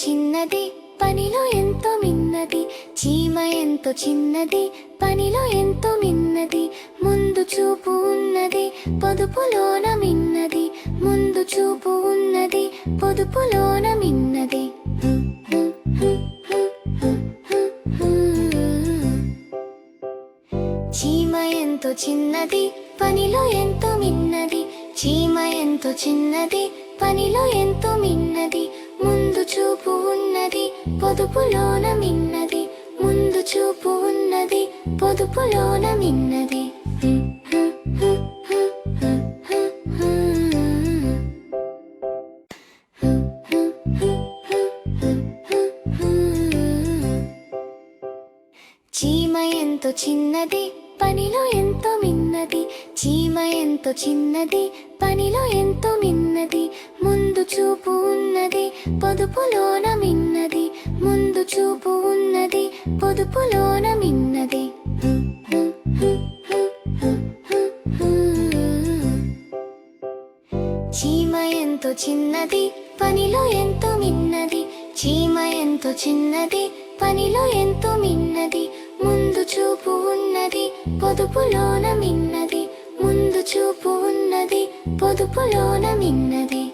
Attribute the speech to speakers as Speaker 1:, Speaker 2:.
Speaker 1: చిన్నది పనిలో ఎంతో మిన్నది. చీమ ఎంతో చిన్నది పనిలో ఎంతో మిన్నది. ముందు చూపు ఉన్నది పొదుపులోన మిన్నది. ముందు చూపు ఉన్నది పొదుపులోన మిన్నది. చీమ ఎంతో చిన్నది పనిలో ఎంతో మిన్నది. చీమ ఎంతో చిన్నది పనిలో ఎంతో మిన్నది. ముందు చూపు ఉన్నది పొదుపులోన మిన్నది. ముందు చూపు ఉన్నది పొదుపులోన మిన్నది. చీమ ఎంతో చిన్నది పనిలో ఎంతో మిన్నది. చీమ ఎంతో చిన్నది పనిలో ఎంతో మిన్నది. ముందు చూపు ఉన్నది పొదుపులోన మిన్నది. ముందు చూపు ఉన్నది పొదుపులోన మిన్నది. చీమ ఎంతో చిన్నది పనిలో ఎంతో మిన్నది. చీమ ఎంతో చిన్నది పనిలో ఎంతో మిన్నది. ముందు చూపు ఉన్నది పొదుపులోన మిన్నది. ముందు చూపు ఉన్నది పొదుపులోన మిన్నది.